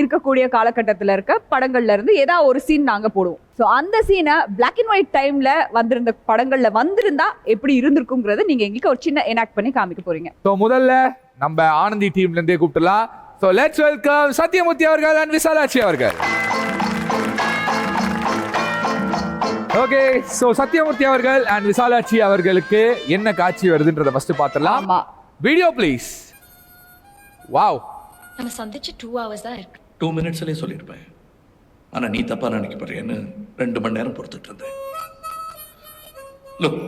இருக்கக்கூடிய காலகட்டத்துல இருக்க படங்கள்ல இருந்து ஏதாவது ஒரு சீன் நாங்க போடுவோம். சோ அந்த சீனை பிளாக் அண்ட் ஒயிட் டைம்ல வந்திருந்த படங்கள்ல வந்திருந்தா எப்படி இருந்திருக்குங்கிறத நீங்க எங்களுக்கு ஒரு சின்ன எனாக்ட் பண்ணி காமிக்க போறீங்க. சோ முதல்ல நம்ம ஆனந்தி டீம்ல இருந்தே கூப்பிடலாம். சோ லெட்ஸ் வெல்கம் சத்யமூர்த்தி அவர்கள் அண்ட் விசாலாட்சி அவர்கள். ஓகே, சோ சத்யமூர்த்தி அவர்கள் அண்ட் விசாலாட்சி அவர்களுக்கு என்ன காட்சி வருதுன்றத ஃபர்ஸ்ட் பாத்துறலாம். ஆமா, வீடியோ ப்ளீஸ். வாவ், நம்ம சந்திச்சு 2 hours தான் இருக்கு. 2 minutesலயே சொல்லிருப்பேன். ஆனா நீ தப்பா நினைக்க போறேன்னு 2 மணி நேரம் பொறுத்துட்டு இருந்தேன். லுக்,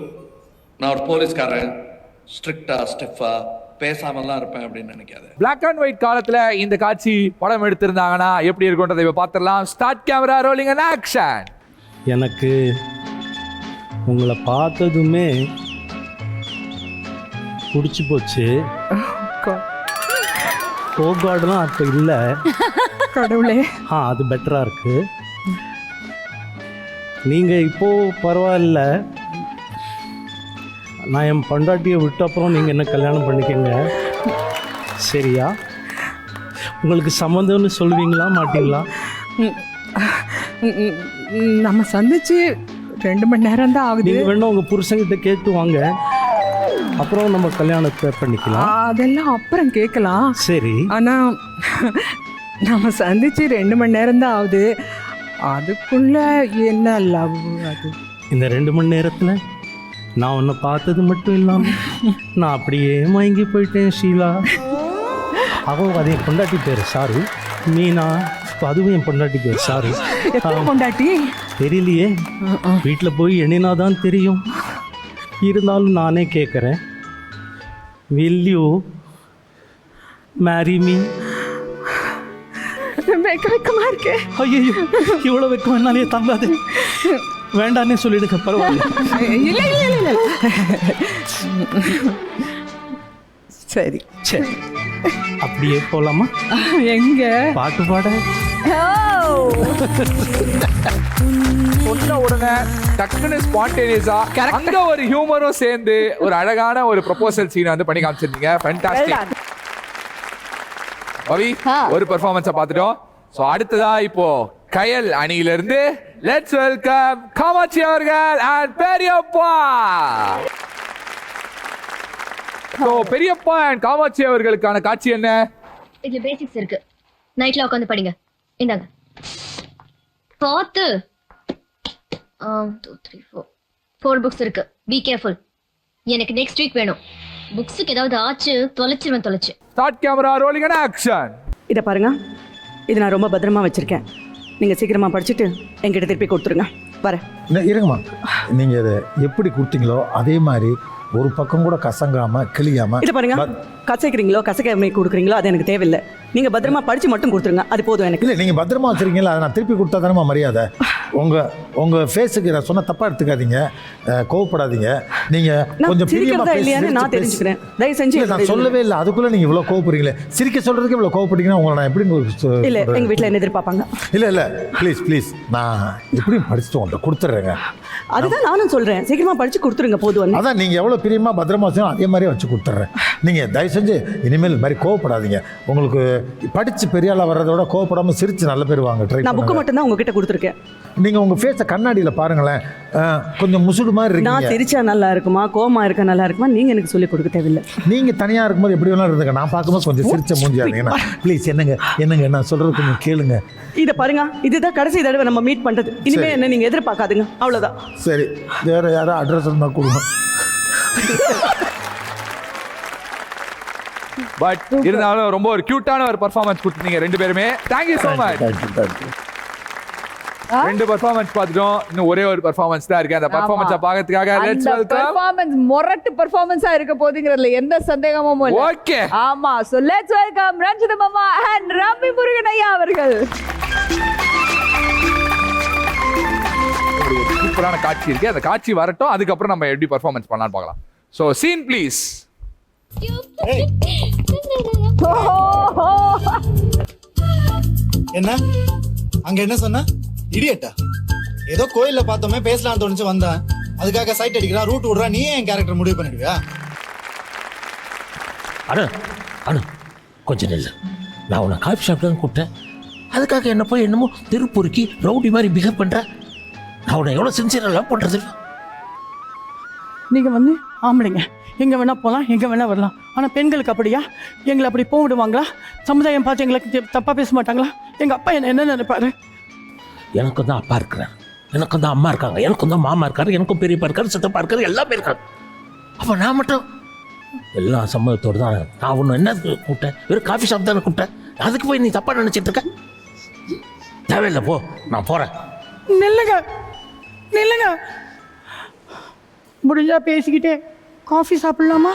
நான் ஒரு போலீஸ்காரன், ஸ்ட்ரிக்டா ஸ்டெஃபா பேசாமலாம் இருப்பேன் அப்படின்னு நினைக்காத. பிளாக் அண்ட் ஒயிட் காலத்துல இந்த காட்சி படம் எடுத்திருந்தாங்கன்னா எப்படி இருக்கும்ன்றதை இப்ப பாத்துறலாம். Start camera rolling and action. எனக்கு உங்களை பார்த்ததுமே பிடிச்சி போச்சு. கோகார்டெலாம் அப்போ இல்லை. கடவுளே. அது பெட்டராக இருக்கு. நீங்கள் இப்போது பரவாயில்ல, நான் என் பொண்டாட்டியை விட்ட அப்புறம் நீங்கள் என்ன கல்யாணம் பண்ணிக்கங்க, சரியா? உங்களுக்கு சம்மந்தம்னு சொல்லுவீங்களா மாட்டீங்களா? நம்ம சந்திச்சு 2 மணி நேரம் தான் ஆகுது. நீங்கள் வேணா உங்கள் புருஷன்கிட்ட கேட்டு வாங்க, அப்புறம் நம்ம கல்யாணத்தை பண்ணிக்கலாம். அதெல்லாம் அப்புறம் கேட்கலாம். சரி. ஆனா நம்ம சந்திச்சு 2 மணி நேரம் தான் ஆகுது. அதுக்குள்ள என்ன லவ் அது? இந்த 2 மணி நேரத்தில் நான் உன்னை பார்த்தது மட்டும் இல்லாமல் நான் அப்படியே மயங்கி போயிட்டேன் ஷீலா. அவன் அது என் பொண்டாட்டி பேர் சாரு. மீனா, அதுவும் என் பொண்டாட்டி பேர் சாரு. பொண்டாட்டி தெரியலையே, வீட்டில் போய் எண்ணினாதான் தெரியும். இருந்தாலும் நானே கேட்குறேன், will you marry me? வெக்கமா இருக்கே. ஐயோ, இவ்வளோ வெக்கம் என்னாலே தாங்காது. வேண்டானே சொல்லிடுங்க, பரவாயில்ல. இல்லை இல்லை இல்லை இல்லை. சரி சரி, அப்படியே போகலாமா? எங்க பாட்டு பாட சொன்ன உடனே டக்குன்னு ஸ்பான்டேனியஸா அங்க ஒரு ஹியூமரும் சேர்ந்து ஒரு அழகான ஒரு ப்ரொபோசல் சீனை வந்து பண்ணி காமிச்சிருந்தீங்க. ஃபேண்டாஸ்டிக். பவி, ஒரு பெர்ஃபார்மன்ஸை பார்த்துட்டோம். ஸோ அடுத்ததா இப்போ கயல் அணியில இருந்து லெட்ஸ் வெல்கம் காமாட்சி அவர்கள் அண்ட் பெரியப்பா. ஸோ பெரியப்பா அண்ட் காமாட்சி அவர்களுக்கான காட்சி என்ன? இதுல பேசிக்ஸ் இருக்கு, நைட்ல உட்காந்து படிங்க. இந்தாங்க பார்த்து. 2 3 4 புக்ஸ் இருக்கு. Be careful. எனக்கு நெக்ஸ்ட் வீக் வேணும். புக்ஸுக்கு ஏதாவது ஆச்சு தொலைச்சு. Start camera rolling and action. இதை பாருங்க, இது நான் ரொம்ப பத்திரமா வச்சிருக்கேன். நீங்கள் சீக்கிரமா படிச்சுட்டு என்கிட்ட திருப்பி கொடுத்துருங்க. வரேன். இருங்கம்மா, நீங்கள் இதை எப்படி கொடுத்தீங்களோ அதே மாதிரி ஒரு பக்கம் கூட கசங்காம கிளியாம. இதை பாருங்க, கசைக்கிறீங்களோ கசக்காம கொடுக்குறீங்களோ அது எனக்கு தேவையில்லை. நீங்கள் பத்திரமா படிச்சு மட்டும் கொடுத்துருங்க, அது போதும் எனக்கு. இல்லை, நீங்கள் பத்திரமா வச்சிருக்கீங்களா, அதை நான் திருப்பி கொடுத்தா தானே மரியாதை. உங்கள் ஃபேஸுக்கு நான் சொன்ன தப்பாக எடுத்துக்காதீங்க, கோவப்படாதீங்க. நீங்கள் கொஞ்சம் சிரிக்கிறதா இல்லையான்னு நான் தெரிஞ்சுக்கிறேன். தயவு செஞ்சு நான் சொல்லவே இல்லை, அதுக்குள்ளே நீங்கள் இவ்வளோ கோவப்படுறீங்களே. சிரிக்க சொல்கிறதுக்கு இவ்வளோ கோவப்படுறீங்கன்னா உங்களை நான் எப்படி இல்லை, எங்கள் வீட்டில் என்ன எதிர்பார்ப்பாங்க? இல்லை ப்ளீஸ் நான் எப்படியும் படிச்சுட்டு உங்கள்கிட்ட கொடுத்துட்றேங்க. அதுதான் நானும் சொல்கிறேன், சீக்கிரமா படிச்சு கொடுத்துருங்க போதும். அதான் நீங்கள் எவ்வளோ பிரியமாக பத்திரமா வச்சோம் அதே மாதிரியே வச்சு கொடுத்துட்றேன். நீங்கள் தயவு செஞ்சு இனிமேல் இது மாதிரி கோவப்படாதீங்க. உங்களுக்கு படித்து பெரிய ஆளாக வர்றதோட கோவப்படாமல் சிரித்து நல்ல பேர் வாங்க. ட்ரை. நான் புக்கு மட்டும் தான் உங்ககிட்ட கொடுத்துருக்கேன். நீங்கள் உங்கள் ஃபேஸை கண்ணாடியில் பாருங்களேன், கொஞ்சம் முசுடு மாதிரி இருக்கு. நான் சிரிச்சா நல்லா இருக்குமா, கோமா இருக்க நல்லா இருக்குமா, நீங்கள் எனக்கு சொல்லிக் கொடுக்க தேவையில்லை. நீங்கள் தனியாக இருக்கும்போது எப்படி வேணாலும் இருந்துங்க. நான் பார்க்கும்போது கொஞ்சம் சிரிச்ச மூஞ்சியா இருந்தீங்கன்னா ப்ளீஸ் என்னங்க நான் சொல்கிறது கொஞ்சம் கேளுங்க. இதை பாருங்க, இதுதான் கடைசி தடவை நம்ம மீட் பண்ணுறது. இனிமேல் என்ன நீங்கள் எதிர்பார்க்காதுங்க, அவ்வளோதான். சரி, வேறு யாரும் அட்ரஸ் இருந்தால் கொடுங்க. பட் இருந்தாலும் ரொம்ப ஒரு கியூட்டான ஒரு பெர்ஃபார்மன்ஸ் கொடுத்தீங்க ரெண்டு பேருமே. Thank you so much. Thank you. ரெண்டு பெர்ஃபார்மன்ஸ் பார்த்துட்டோம், இன்னும் ஒரே ஒரு பெர்ஃபார்மன்ஸ் தான் இருக்கு. அந்த பெர்ஃபார்மன்ஸை பார்க்கிறதுக்காக லெட்ஸ் வெல்கம். பெர்ஃபார்மன்ஸ் மொரட்டு பெர்ஃபார்மன்ஸா இருக்க போகுதுங்கிறதுல எந்த சந்தேகமும் இல்லை. ஓகே, ஆமா. சோ லெட்ஸ் வெல்கம் ரஞ்சிதா மாமா அண்ட் ரவி முருகன் ஐயா அவர்கள். சூப்பரான காட்சி இருக்கு, அந்த காட்சி வரட்டும், அதுக்கப்புறம் நம்ம எப்படி பெர்ஃபார்மன்ஸ் பண்ணலாம்னு பார்க்கலாம். So scene please. என்ன அங்க என்ன சொன்ன? இடியட்டா? ஏதோ கோயில்ல பார்த்தோமே பேசலாம் தோணுச்சு வந்தேன். அதுக்காக சைட் அடிக்கிறான், ரூட் விடுறா. நீ என் கேரக்டர் முடிவு பண்ணிடுவியா? அண்ணா கொஞ்சம் நெல்லு. நான் உன்னை காஃபி ஷாப் தான் கூப்பிட்டேன். அதுக்காக என்ன போய் என்னமோ திருப்பூருக்கி ரவுடி மாதிரி பிஹேவ் பண்ணுற? நான் உன்னை எவ்வளோ சின்சியராக லவ் பண்ணுறது. நீங்கள் வந்து ஆம்பளைங்க எங்கே வேணால் போகலாம், எங்கே வேணால் வரலாம். ஆனால் பெண்களுக்கு அப்படியா? எங்களை அப்படி போக விடுவாங்களா? சமுதாயம் பார்த்து எங்களுக்கு தப்பாக பேச மாட்டாங்களா? எங்கள் அப்பா என்ன நினைப்பாரு? எனக்கும் தான் அப்பா இருக்கிறார், எனக்கும் தான் அம்மா இருக்காங்க, எனக்கும் தான் மாமா இருக்காரு, எனக்கும் பெரியப்பா இருக்காரு, சித்தப்பா இருக்காரு, எல்லாமே இருக்காங்க. அப்போ நான் மட்டும் எல்லா சம்மதத்தோடு தான். நான் ஒன்று என்ன கூப்பிட்டேன்? வெறும் காஃபி ஷாப் தானே கூப்பிட்டேன். அதுக்கு போய் நீ தப்பாக நினச்சிட்டு இருக்க? தேவையில்லை, போ, நான் போகிறேன். நில்லுங்க நில்லுங்க, முடிஞ்சா பேசிக்கிட்டே காஃபி சாப்பிடலாமா?